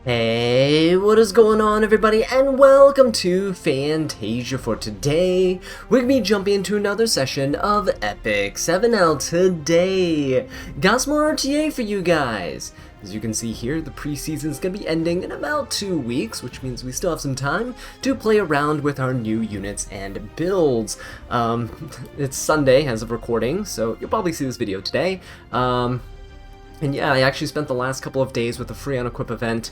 Hey, what is going on everybody, and welcome to Fantasia. For today, we're going to be jumping into another session of Epic 7L today. Got some more RTA for you guys. As you can see here, the preseason is going to be ending in about 2 weeks, which means we still have some time to play around with our new units and builds. It's Sunday as of recording, so you'll probably see this video today. And yeah, I actually spent the last couple of days with the Free on Equip event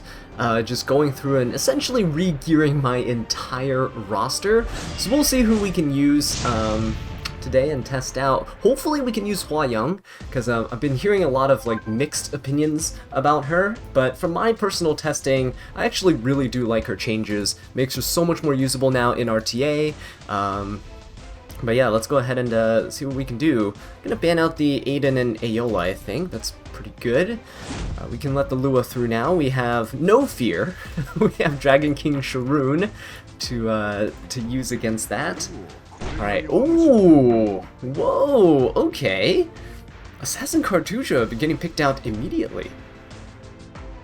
just going through and essentially re-gearing my entire roster. So we'll see who we can use today and test out. Hopefully we can use Hua Young, because I've been hearing a lot of like mixed opinions about her, but from my personal testing, I actually really do like her changes. Makes her so much more usable now in RTA. But yeah, let's go ahead and see what we can do. I'm gonna ban out the Aiden and Aola, I think. That's pretty good. We can let the Lua through now. We have no fear. We have Dragon King Sharoon to use against that. Alright. Ooh! Whoa! Okay. Assassin Cartuja getting picked out immediately.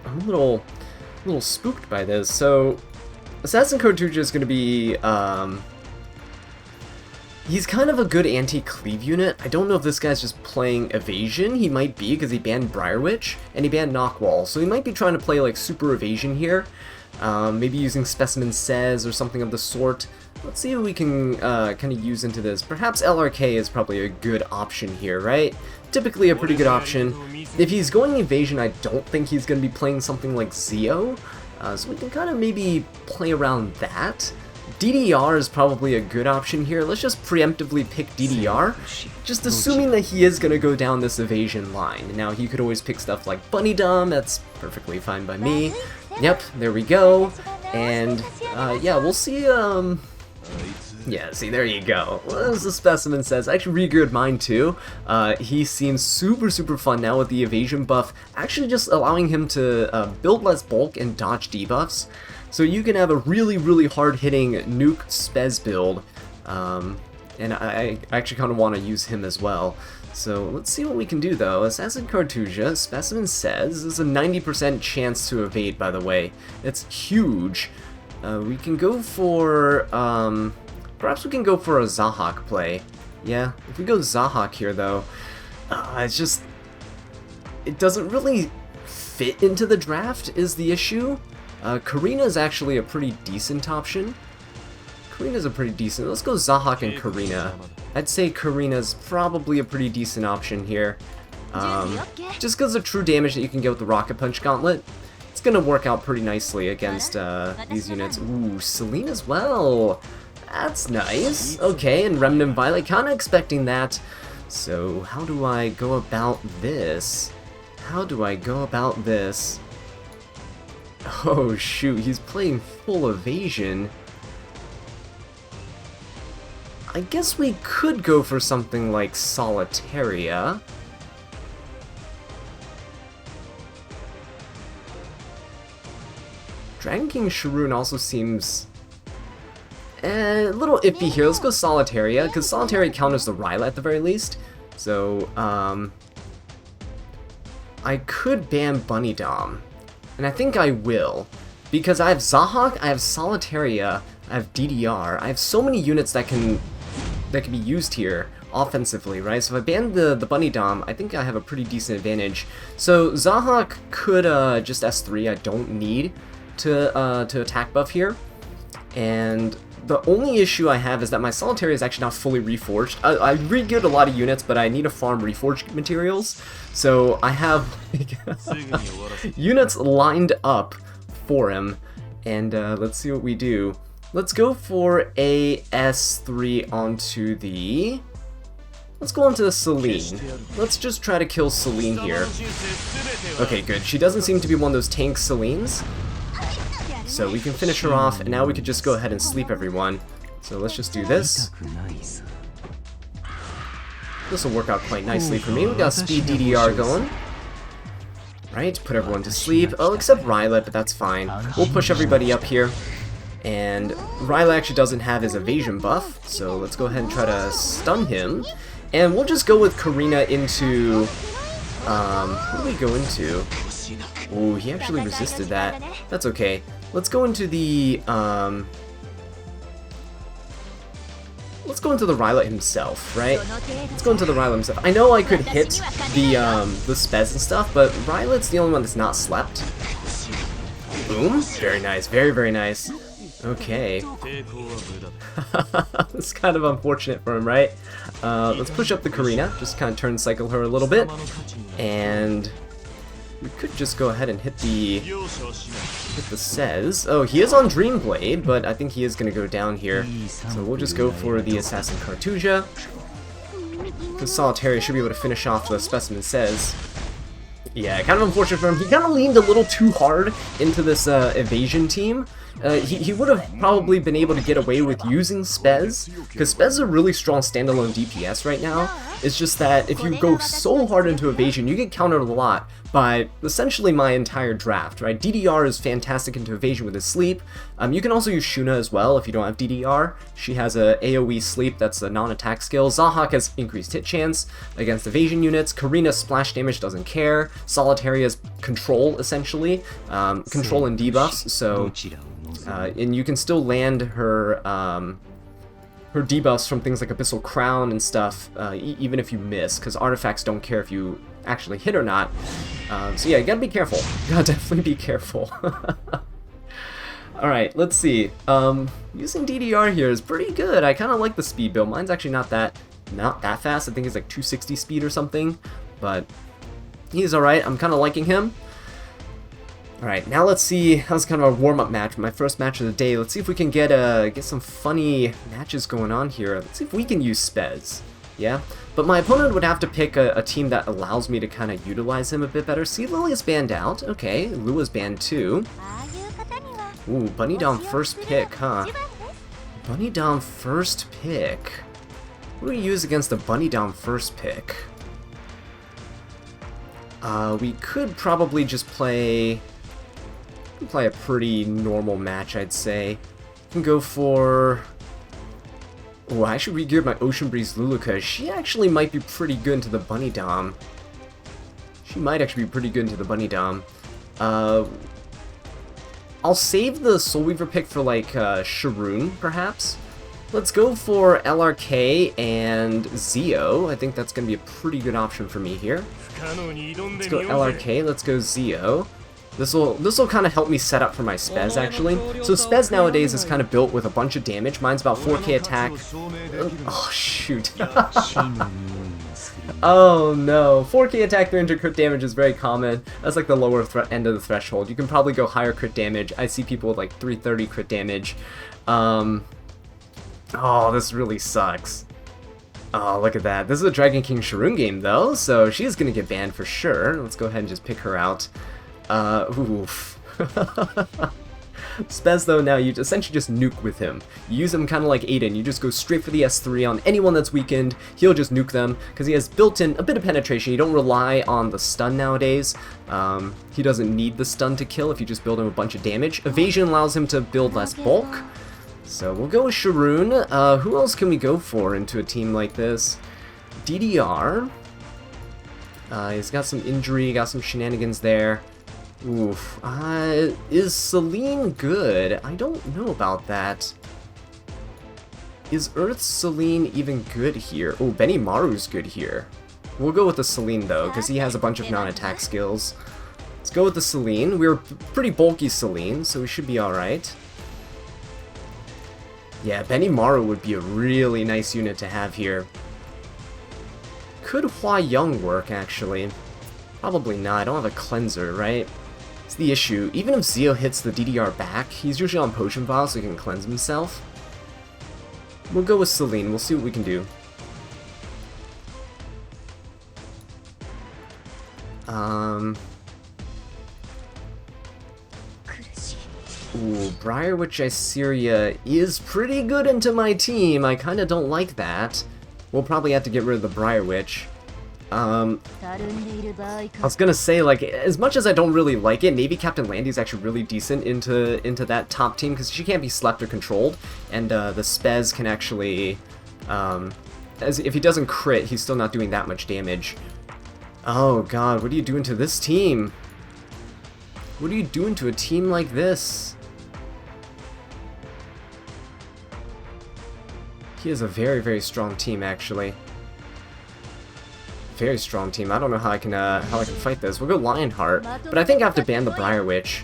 I'm a little spooked by this. So, Assassin Cartuja is gonna be, he's kind of a good anti-cleave unit. I don't know if this guy's just playing evasion. He might be, because he banned Briarwitch, and he banned Knockwall. So he might be trying to play like super evasion here. Maybe using Specimen Says or something of the sort. Let's see if we can kind of use into this. Perhaps LRK is probably a good option here, right? Typically a pretty good option. If he's going evasion, I don't think he's going to be playing something like Zeo. So we can kind of maybe play around that. DDR is probably a good option here. Let's just preemptively pick DDR, just assuming that he is going to go down this evasion line. Now, he could always pick stuff like Bunny Dom, that's perfectly fine by me. Yep, there we go. And, yeah, we'll see, yeah, see, there you go. Well, as the Specimen Says, I actually re-geared mine too. He seems super fun now with the evasion buff, actually just allowing him to build less bulk and dodge debuffs. So you can have a really hard-hitting nuke spez build, and I actually kind of want to use him as well. So let's see what we can do though. Assassin Cartuja, Specimen Says, there's a 90% chance to evade, by the way. It's huge. We can go for, perhaps we can go for a Zahak play. Yeah, if we go Zahak here though, it's just, it doesn't really fit into the draft is the issue. Karina is actually a pretty decent option. Karina's a pretty decent. Let's go Zahak and Karina. I'd say Karina's probably a pretty decent option here. Just because of true damage that you can get with the Rocket Punch Gauntlet, it's gonna work out pretty nicely against these units. Ooh, Celine as well. That's nice. Okay, and Remnant Violet, kinda expecting that. So, how do I go about this? How do I go about this? Oh shoot, he's playing full evasion. I guess we could go for something like Solitaria. Dragon King Sharoon also seems a little iffy here. Let's go Solitaria, because Solitaria counters the Ryla at the very least. So, I could ban Bunny Dom. And I think I will, because I have Zahak, I have Solitaria, I have DDR, I have so many units that can be used here offensively, right? So if I ban the Bunny Dom, I think I have a pretty decent advantage. So Zahak could just S3, I don't need to attack buff here. And the only issue I have is that my Solitaria is actually not fully reforged. I re-geared a lot of units, but I need to farm reforged materials. So I have units lined up for him, and let's see what we do. Let's go for a S3 onto the... Let's go onto the Celine. Let's just try to kill Celine here. Okay, good. She doesn't seem to be one of those tank Celines. So we can finish her off, and now we could just go ahead and sleep everyone. So let's just do this. This will work out quite nicely for me. We got speed DDR going. Right, put everyone to sleep. Oh, except Ryla, but that's fine. We'll push everybody up here. And Ryla actually doesn't have his evasion buff, so let's go ahead and try to stun him. And we'll just go with Karina into What do we go into? Oh, he actually resisted that. That's okay. Let's go into the, let's go into the Rylot himself, right? Let's go into the Rylot himself. I know I could hit the Spez and stuff, but Rylot's the only one that's not slept. Boom. Very nice. Very, very nice. Okay. It's kind of unfortunate for him, right? Let's push up the Karina, just kind of turn cycle her a little bit. And we could just go ahead and hit the Sez. Oh, he is on Dreamblade, but I think he is going to go down here. So we'll just go for the Assassin Cartuja. Because Solitaria should be able to finish off the Specimen Sez. Yeah, kind of unfortunate for him. He kind of leaned a little too hard into this evasion team. He would have probably been able to get away with using Spez, because Spez is a really strong standalone DPS right now. It's just that if you go so hard into evasion, you get countered a lot by essentially my entire draft, right? DDR is fantastic into evasion with his sleep. You can also use Shuna as well if you don't have DDR. She has a AoE sleep that's a non-attack skill. Zahak has increased hit chance against evasion units. Karina splash damage doesn't care. Solitaria has control, essentially. Control and debuffs, so... and you can still land her her debuffs from things like Abyssal Crown and stuff, even if you miss, because artifacts don't care if you actually hit or not. So yeah, you gotta be careful. You gotta definitely be careful. Alright, let's see. Using DDR here is pretty good. I kind of like the speed build. Mine's actually not that fast. I think it's like 260 speed or something, but he's alright. I'm kind of liking him. Alright, now let's see. That was kind of a warm-up match, my first match of the day. Let's see if we can get some funny matches going on here. Let's see if we can use Spez. Yeah? But my opponent would have to pick a team that allows me to kind of utilize him a bit better. See, Lilia's banned out. Okay, Lua's banned too. Ooh, Bunny Dom first pick, huh? Bunny Dom first pick. What do we use against the Bunny Dom first pick? We could probably just play a pretty normal match, I'd say. We can go for... Oh, I should re-gear my Ocean Breeze Luluka. She actually might be pretty good into the Bunny Dom. She might actually be pretty good into the Bunny Dom. I'll save the Soul Weaver pick for, like, Sharoon, perhaps. Let's go for LRK and Zio. I think that's going to be a pretty good option for me here. Let's go LRK, let's go Zio. This'll kind of help me set up for my Spez, actually. So Spez nowadays is kind of built with a bunch of damage. Mine's about 4k attack. Oh, shoot. Oh, no. 4k attack, 300 crit damage is very common. That's like the lower end of the threshold. You can probably go higher crit damage. I see people with like 330 crit damage. Oh, this really sucks. Oh, look at that. This is a Dragon King Sharoon game, though, so she's gonna get banned for sure. Let's go ahead and just pick her out. Oof. Spez, though, now you essentially just nuke with him. You use him kind of like Aiden. You just go straight for the S3 on anyone that's weakened. He'll just nuke them, because he has built-in a bit of penetration. You don't rely on the stun nowadays. He doesn't need the stun to kill if you just build him a bunch of damage. Evasion allows him to build less bulk. So we'll go with Sharoon. Who else can we go for into a team like this? DDR. He's got some injury, got some shenanigans there. Oof. Is Celine good? I don't know about that. Is Earth's Celine even good here? Oh, Benny Maru's good here. We'll go with the Celine, though, because he has a bunch of non-attack skills. Let's go with the Celine. We're pretty bulky Celine, so we should be alright. Yeah, Benny Maru would be a really nice unit to have here. Could Hua Young work, actually? Probably not. I don't have a cleanser, right? It's the issue. Even if Zio hits the DDR back, he's usually on Potion Vial so he can cleanse himself. We'll go with Celine. We'll see what we can do. Ooh, Briarwitch Iseria is pretty good into my team. I kind of don't like that. We'll probably have to get rid of the Briarwitch. I was gonna say, like, as much as I don't really like it, maybe Captain Landy's actually really decent into that top team, because she can't be slept or controlled, and the Spez can actually, if he doesn't crit, he's still not doing that much damage. Oh god, what are you doing to this team? What are you doing to a team like this? He is a very, very strong team, actually. Very strong team. I don't know how I can fight this. We'll go Lionheart, but I think I have to ban the Briar Witch.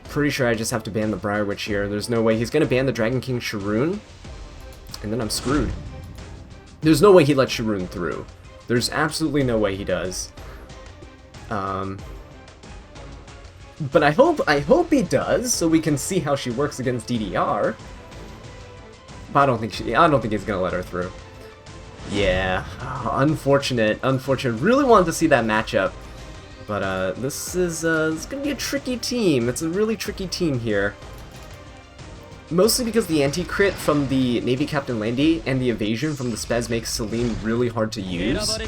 Pretty sure I just have to ban the Briar Witch here. There's no way he's gonna ban the Dragon King Sharoon, and then I'm screwed. There's no way he lets Sharoon through. There's absolutely no way he does. But I hope he does, so we can see how she works against DDR. But I don't think he's gonna let her through. Yeah, unfortunate. Really wanted to see that matchup, but this is gonna be a tricky team. It's a really tricky team here. Mostly because the anti-crit from the Navy Captain Landy and the evasion from the Spez makes Celine really hard to use.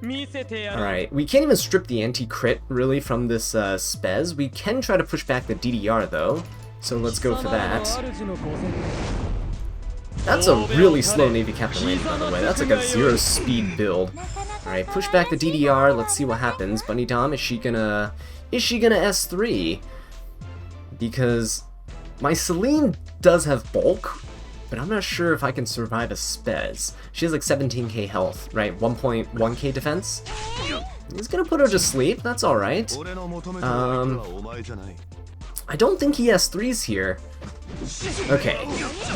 Alright, we can't even strip the anti-crit, really, from this Spez. We can try to push back the DDR, though, so let's go for that. That's a really slow Navy Captain Landy, by the way. That's like a 0 speed build. Alright, push back the DDR, let's see what happens. Bunny Dom, is she gonna S3? Because my Celine does have bulk, but I'm not sure if I can survive a Spez. She has like 17k health, right? 1.1k defense. He's gonna put her to sleep, that's alright. I don't think he S3s here. Okay,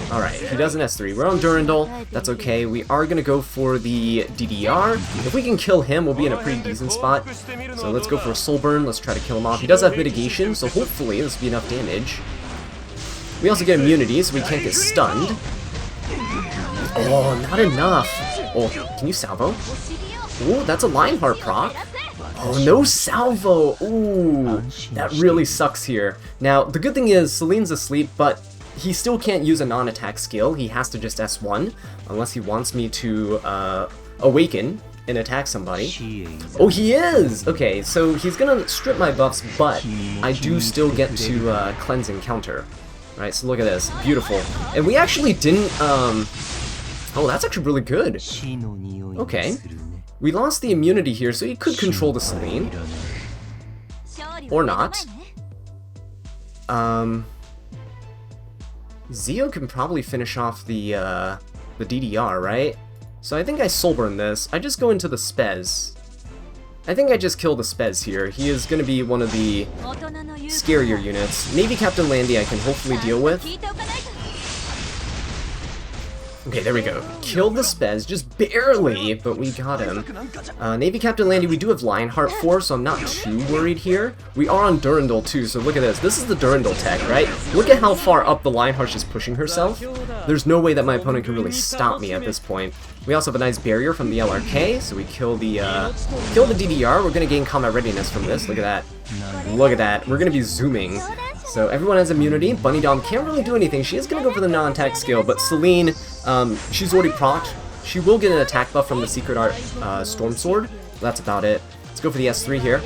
alright, he doesn't S3. We're on Durandal, that's okay. We are gonna go for the DDR. If we can kill him, we'll be in a pretty decent spot. So let's go for a Soul Burn, let's try to kill him off. He does have mitigation, so hopefully this will be enough damage. We also get immunity, so we can't get stunned. Oh, not enough. Oh, can you salvo? Oh, that's a Lionheart proc. Oh, no salvo. Ooh, that really sucks here. Now, the good thing is, Celine's asleep, but he still can't use a non-attack skill. He has to just S1, unless he wants me to awaken and attack somebody. Oh, he is! Okay, so he's gonna strip my buffs, but I do still get to cleanse and counter. Right, so look at this. Beautiful. And we actually didn't, oh, that's actually really good. Okay. We lost the immunity here, so he could control the Celine. Or not. Zio can probably finish off the DDR, right? So I think I Soul Burn this. I just go into the Spez. I think I just kill the Spez here. He is going to be one of the scarier units. Navy Captain Landy I can hopefully deal with. Okay, there we go. Killed the Spez, just barely, but we got him. Navy Captain Landy we do have Lionheart for, so I'm not too worried here. We are on Durandal too, so look at this. This is the Durandal tech, right? Look at how far up the Lionheart's just pushing herself. There's no way that my opponent can really stop me at this point. We also have a nice barrier from the LRK, so we kill the DDR. We're gonna gain combat readiness from this. Look at that. Look at that. We're gonna be zooming. So everyone has immunity. Bunny Dom can't really do anything. She is gonna go for the non-attack skill, but Celine, she's already procced. She will get an attack buff from the Secret Art Storm Sword. That's about it. Let's go for the S3 here.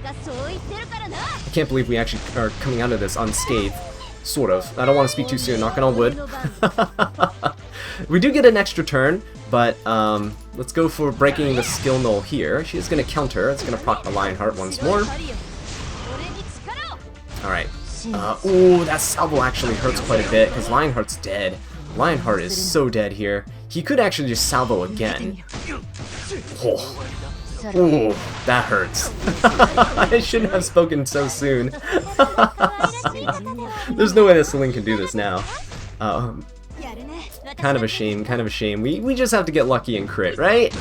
I can't believe we actually are coming out of this unscathed. Sort of. I don't want to speak too soon, knocking on wood. We do get an extra turn, but let's go for breaking the skill null here. She is going to counter. It's going to proc the Lionheart once more. Alright. Ooh, that salvo actually hurts quite a bit, because Lionheart's dead. Lionheart is so dead here. He could actually just salvo again. Oh. Ooh, that hurts. I shouldn't have spoken so soon. There's no way that Celine can do this now. Kind of a shame, kind of a shame. We just have to get lucky and crit, right?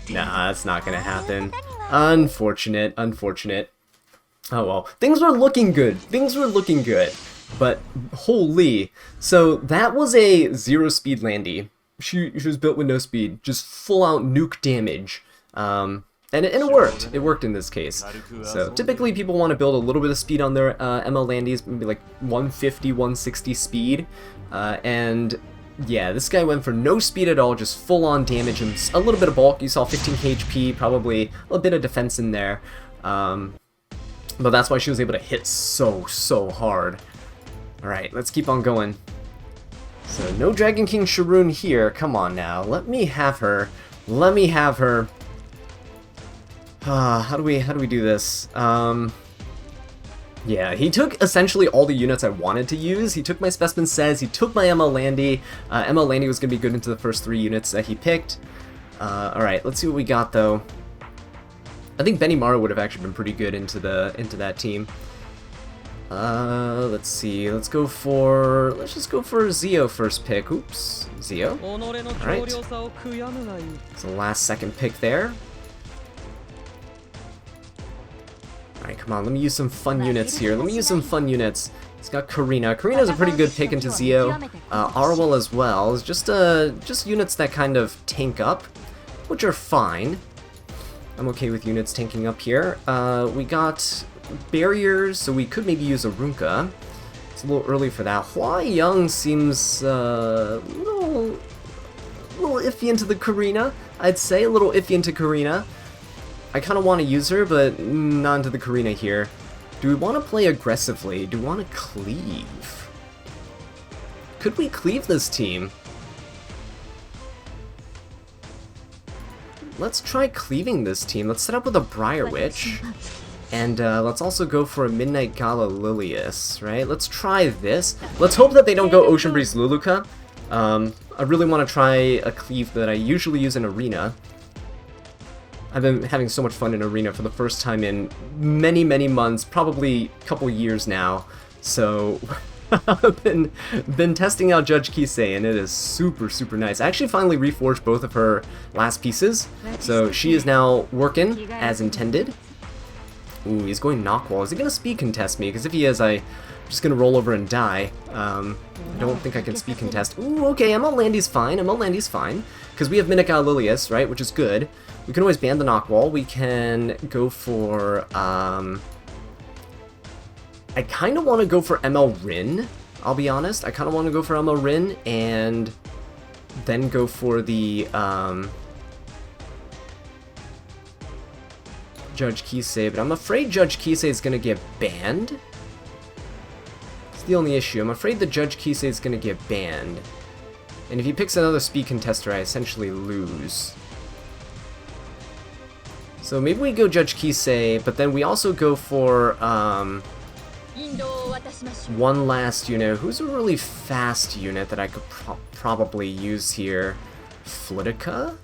Nah, that's not gonna happen. Unfortunate, unfortunate. Oh well, things were looking good. Things were looking good. But, holy. So, that was a 0 speed Landy. She was built with no speed. Just full out nuke damage. And it worked. It worked in this case. So typically people want to build a little bit of speed on their ML Landys, maybe like 150, 160 speed. And yeah, this guy went for no speed at all, just full on damage and a little bit of bulk. You saw 15k HP, probably a little bit of defense in there. But that's why she was able to hit so hard. Alright, let's keep on going. So no Dragon King Sharoon here. Come on now, let me have her. Let me have her. How do we do this? Yeah, he took essentially all the units I wanted to use. He took my Specimen Says, he took my ML Landy. ML Landy was going to be good into the first 3 units that he picked. Alright, let's see what we got though. I think Benimaru would have actually been pretty good into that team. Let's see. Let's just go for Zio first pick. Oops, Zio. Alright. It's the last second pick there. Alright, come on, let me use some fun units here. He's got Karina. Karina's a pretty good pick into Zio. Arwell as well. It's just units that kind of tank up, which are fine. I'm okay with units tanking up here. We got barriers, so we could maybe use a Runka. It's a little early for that. Hua Young seems a little iffy into the Karina, I'd say. A little iffy into Karina. I kind of want to use her, but not into the Karina here. Do we want to play aggressively? Do we want to cleave? Could we cleave this team? Let's try cleaving this team. Let's set up with a Briar Witch. And let's also go for a Midnight Gala Lilius, right? Let's try this. Let's hope that they don't go Ocean Breeze Luluka. I really want to try a cleave that I usually use in Arena. I've been having so much fun in Arena for the first time in many, many months, probably a couple years now. So I've been testing out Judge Kisei, and it is super, super nice. I actually finally reforged both of her last pieces, so she is now working as intended. Ooh, he's going Knockwall. Is he going to speed contest me? Because if he is, I'm just going to roll over and die. I don't think I can speed contest. Ooh, okay, ML Landy's fine. ML Landy's fine. Because we have Minika Lilius, right, which is good. We can always ban the Knockwall. We can go for, I kind of want to go for ML Rin, I'll be honest. I kind of want to go for ML Rin and then go for the, Judge Kisei, but I'm afraid Judge Kisei is going to get banned. It's the only issue. I'm afraid the Judge Kisei is going to get banned. And if he picks another speed contester, I essentially lose. So maybe we go Judge Kisei, but then we also go for one last unit. Who's a really fast unit that I could probably use here? Flitica?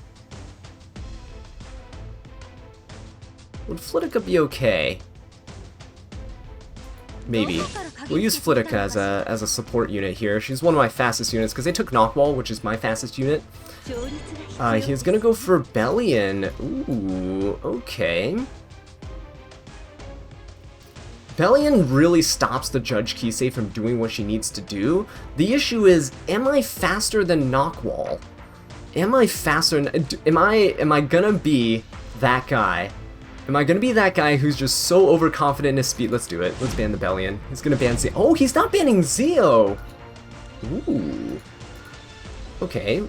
Would Flitica be okay? Maybe. We'll use Flitica as a support unit here. She's one of my fastest units because they took Knockwall, which is my fastest unit. He's gonna go for Bellion. Ooh, okay. Bellion really stops the Judge Kisei from doing what she needs to do. The issue is, am I faster than Knockwall? Am I faster? Am I gonna be that guy? Am I gonna be that guy who's just so overconfident in his speed? Let's do it. Let's ban the Bellion. He's gonna ban Zio. Oh, he's not banning Zio! Ooh. Okay.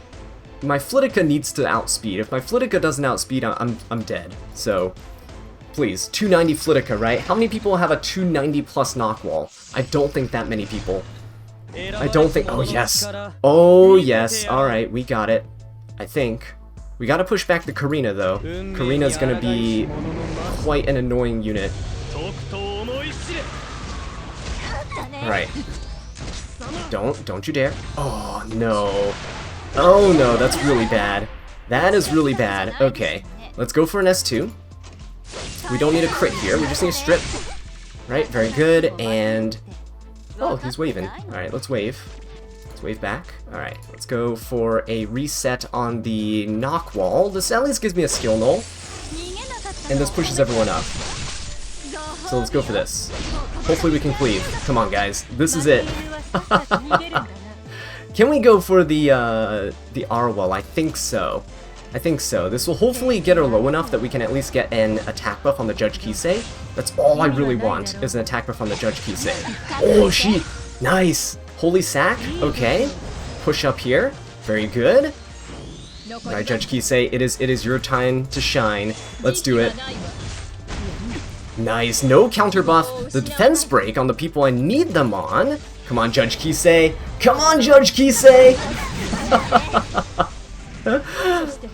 My Flitica needs to outspeed. If my Flitica doesn't outspeed, I'm dead. So, please, 290 Flitica, right? How many people have a 290 plus Knockwall? I don't think that many people. I don't think. Oh yes. Oh yes. All right, we got it. I think. We gotta push back the Karina though. Karina's gonna be quite an annoying unit. Alright. Don't you dare. Oh no. Oh no, that's really bad. That is really bad. Okay, let's go for an S2. We don't need a crit here, we just need a strip. Right, very good, and... Oh, he's waving. Alright, let's wave. Wave back. Alright, let's go for a reset on the Knockwall. This at least gives me a skill null. And this pushes everyone up. So let's go for this. Hopefully we can cleave. Come on guys, this is it. Can we go for the Arwell? I think so. I think so. This will hopefully get her low enough that we can at least get an attack buff on the Judge Kisei. That's all I really want, is an attack buff on the Judge Kisei. Oh, she... Nice! Holy Sack, okay. Push up here, very good. Alright, Judge Kisei, it is your time to shine. Let's do it. Nice, no counter buff. The defense break on the people I need them on. Come on, Judge Kisei. Come on, Judge Kisei!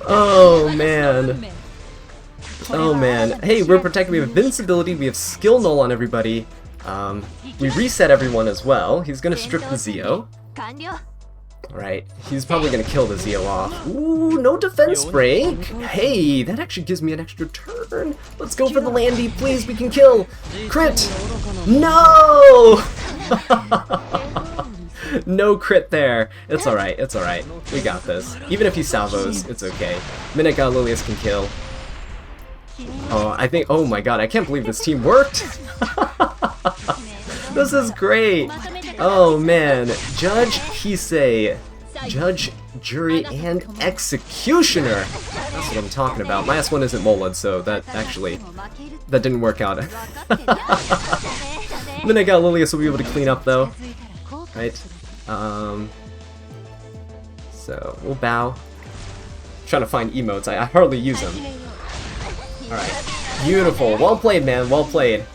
Oh man. Oh man. Hey, we're protected. We have invincibility. We have skill null on everybody. We reset everyone as well. He's gonna strip the Zio. Alright, he's probably gonna kill the Zio off. Ooh, no defense break! Hey, that actually gives me an extra turn. Let's go for the Landy, please, we can kill! Crit! No! No crit there. It's alright, it's alright. We got this. Even if he salvos, it's okay. Mineka Lilius can kill. Oh, I think, oh my god, I can't believe this team worked! This is great! Oh man, Judge, Kisei, Judge, Jury, and Executioner! That's what I'm talking about. My last one isn't Molad, so that didn't work out. Mineka Lilius will be able to clean up though. Right? So, we'll bow. Trying to find emotes, I hardly use them. Alright. Beautiful. Well played, man. Well played.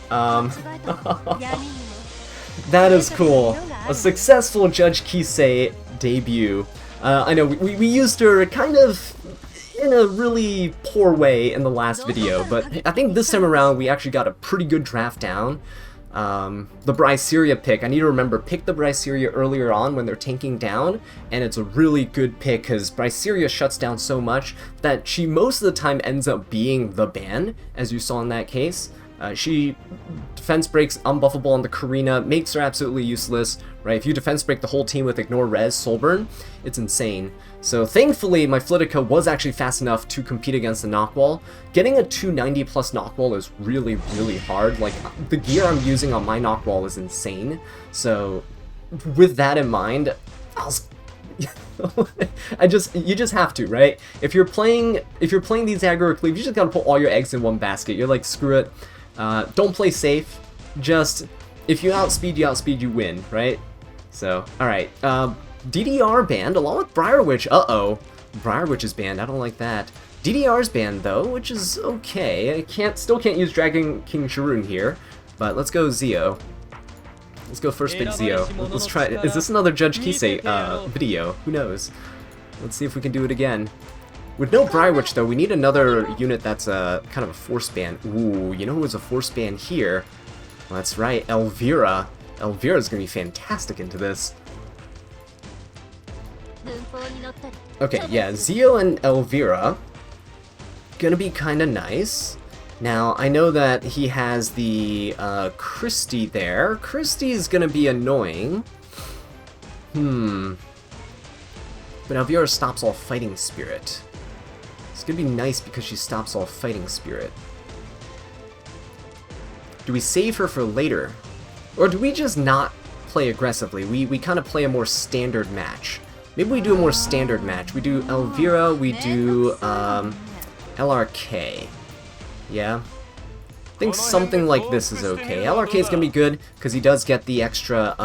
That is cool. A successful Judge Kisei debut. I know we used her kind of in a really poor way in the last video, but I think this time around we actually got a pretty good draft down. The Bryceria pick, I need to remember, pick the Bryceria earlier on when they're tanking down, and it's a really good pick because Bryceria shuts down so much that she most of the time ends up being the ban, as you saw in that case. She defense breaks unbuffable on the Karina, makes her absolutely useless, right? If you defense break the whole team with Ignore Res, Soulburn, it's insane. So thankfully, my Flitica was actually fast enough to compete against the Knockwall. Getting a 290 plus Knockwall is really, really hard. Like, the gear I'm using on my Knockwall is insane. So, with that in mind, I was... you just have to, right? If you're playing these aggro cleave, you just gotta put all your eggs in one basket. You're like, screw it. Don't play safe. Just, if you outspeed, you win, right? So, alright. DDR banned along with Briarwitch. Uh-oh. Briarwitch is banned. I don't like that. DDR's banned, though, which is okay. I still can't use Dragon King Sharoon here, but let's go Zio. Let's go first big Zio. Let's try. Is this another Judge Kisei video? Who knows? Let's see if we can do it again. With no Briarwitch, though, we need another unit that's kind of a force ban. Ooh, you know who was a force ban here? Well, that's right, Elvira. Elvira's gonna be fantastic into this. Okay, yeah, Zio and Elvira. Gonna be kinda nice. Now, I know that he has the Christie there. Christie's gonna be annoying. But Elvira stops all fighting spirit. It's gonna be nice because she stops all fighting spirit. Do we save her for later? Or do we just not play aggressively? We kind of play a more standard match. Maybe we do a more standard match. We do Elvira, we do LRK. Yeah? I think something like this is okay. LRK is going to be good because he does get the extra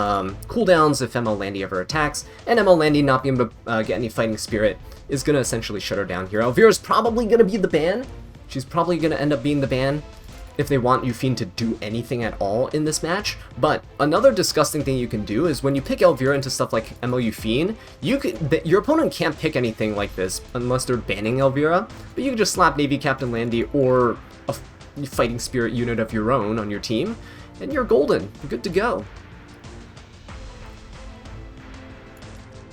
cooldowns if ML Landy ever attacks, and ML Landy not being able to get any fighting spirit is going to essentially shut her down here. Elvira's probably going to be the ban. She's probably going to end up being the ban if they want Yufine to do anything at all in this match. But another disgusting thing you can do is when you pick Elvira into stuff like ML Yufine, your opponent can't pick anything like this unless they're banning Elvira, but you can just slap Navy Captain Landy or a fighting spirit unit of your own on your team, and you're golden. You're good to go.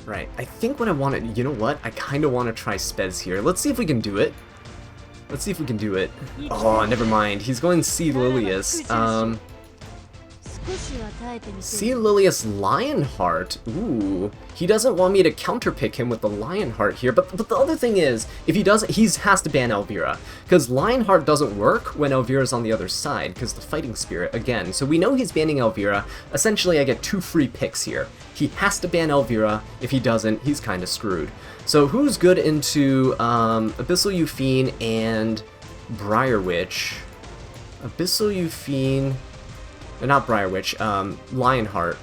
Right, I think what I want to, you know what? I kind of want to try Spez here. Let's see if we can do it. Let's see if we can do it. Oh, never mind. He's going C. Lilius. C. Lilius Lionheart. Ooh. He doesn't want me to counterpick him with the Lionheart here, but the other thing is, if he doesn't, he has to ban Elvira. Because Lionheart doesn't work when Elvira's on the other side, because the Fighting Spirit, again. So we know he's banning Elvira. Essentially, I get 2 free picks here. He has to ban Elvira. If he doesn't, he's kind of screwed. So who's good into Abyssal Yufine and Briarwitch? Abyssal Yufine... not Briarwitch, Lionheart.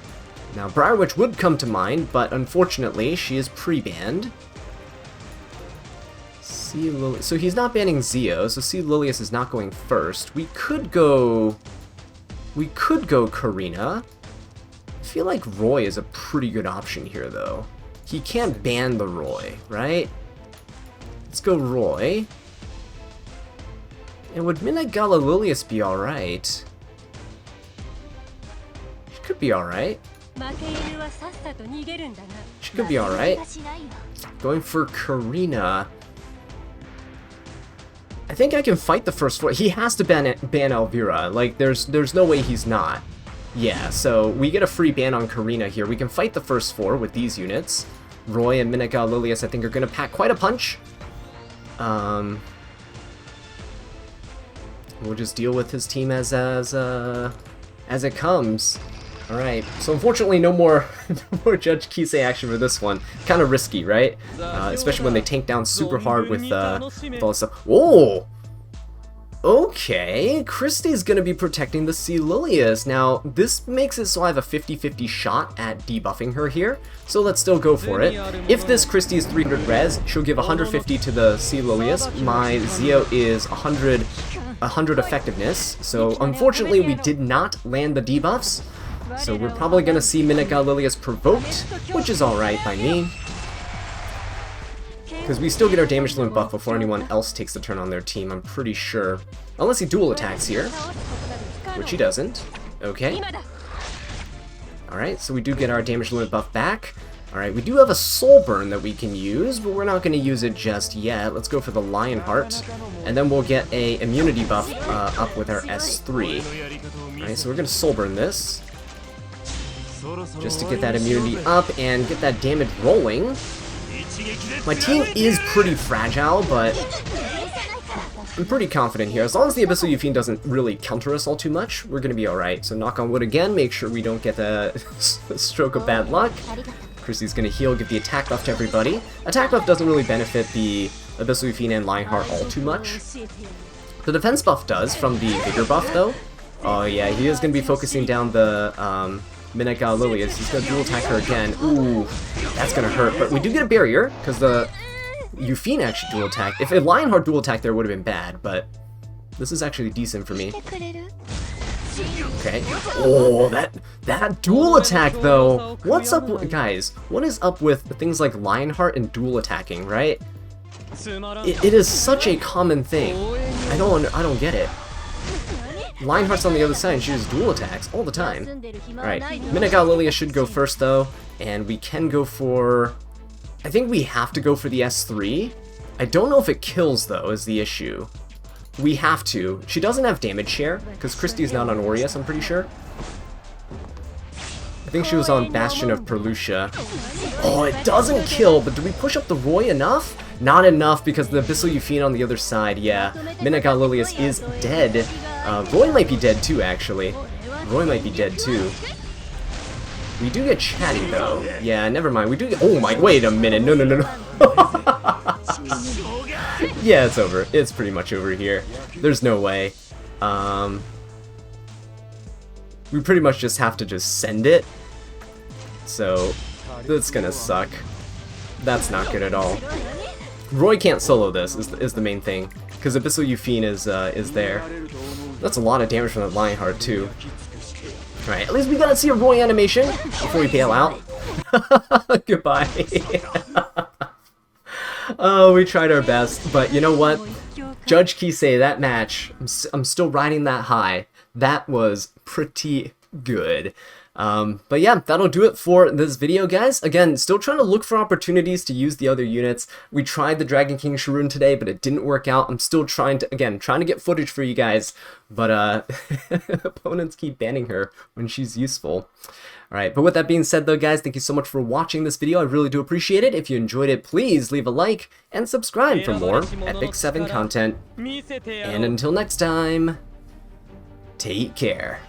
Now, Briarwitch would come to mind, but unfortunately, she is pre-banned. So he's not banning Zio, so C. Lilius is not going first. We could go Karina. I feel like Roy is a pretty good option here, though. He can't ban the Roy, right? Let's go Roy. And would Midnight Gala Lilius be alright? She could be alright. She could be alright. Going for Karina. I think I can fight the first four. He has to ban Elvira. Like, there's no way he's not. Yeah, so we get a free ban on Karina here. We can fight the first four with these units. Roy and Midnight Gala Lilius, I think, are going to pack quite a punch. We'll just deal with his team as it comes. All right. So unfortunately, no more Judge Kisei action for this one. Kind of risky, right? Especially when they tank down super hard with all this stuff. Whoa. Okay, Christie's gonna be protecting the C. Lilius. Now, this makes it so I have a 50-50 shot at debuffing her here, so let's still go for it. If this Christie is 300 res, she'll give 150 to the C. Lilius. My Zio is 100 effectiveness, so unfortunately we did not land the debuffs, so we're probably gonna see Midnight Gala Lilius provoked, which is alright by me. Because we still get our damage limit buff before anyone else takes the turn on their team, I'm pretty sure. Unless he dual attacks here, which he doesn't. Okay. Alright, so we do get our damage limit buff back. Alright, we do have a soul burn that we can use, but we're not going to use it just yet. Let's go for the Lionheart, and then we'll get a immunity buff up with our S3. Alright, so we're going to soul burn this, just to get that immunity up and get that damage rolling. My team is pretty fragile, but I'm pretty confident here. As long as the Abyssal Yufine doesn't really counter us all too much, we're going to be alright. So knock on wood again, make sure we don't get a stroke of bad luck. Chrissy's going to heal, give the attack buff to everybody. Attack buff doesn't really benefit the Abyssal Yufine and Lionheart all too much. The defense buff does from the Vigor buff, though. Oh yeah, he is going to be focusing down the Midnight Gala Lilius. He's going to dual attack her again. Ooh, that's going to hurt. But we do get a barrier, because the Yufine actually dual attacked. If a Lionheart dual attack there would have been bad, but this is actually decent for me. Okay. Oh, that dual attack, though. What's up, guys? What is up with things like Lionheart and dual attacking, right? It is such a common thing. I don't get it. Lionheart's on the other side and she uses dual attacks all the time. Alright, Midnight Gala Lilius should go first though, and we can go for... I think we have to go for the S3. I don't know if it kills though, is the issue. We have to. She doesn't have damage share, because Christie's not on Aureus, I'm pretty sure. I think she was on Bastion of Perlucia. Oh, it doesn't kill, but do we push up the Roy enough? Not enough, because the Abyssal Yufine on the other side, yeah. Midnight Gala Lilius is dead. Roy might be dead too, actually. Roy might be dead too. We do get Chatty, though. Yeah, never mind. We do get... Oh my... Wait a minute. No. Yeah, it's over. It's pretty much over here. There's no way. We pretty much just have to just send it. So, that's gonna suck. That's not good at all. Roy can't solo this, is the main thing. Because Abyssal Yufine is there. That's a lot of damage from that Lionheart, too. Alright, at least we gotta see a Roy animation before we bail out. Goodbye. Oh, we tried our best, but you know what? Judge Kisei, that match, I'm still riding that high. That was pretty good. But yeah, that'll do it for this video, guys. Again, still trying to look for opportunities to use the other units. We tried the Dragon King Sharoon today, but it didn't work out. I'm still trying to get footage for you guys, but opponents keep banning her when she's useful. Alright, but with that being said though, guys, thank you so much for watching this video. I really do appreciate it. If you enjoyed it, please leave a like and subscribe for more Epic 7 content. And until next time, take care.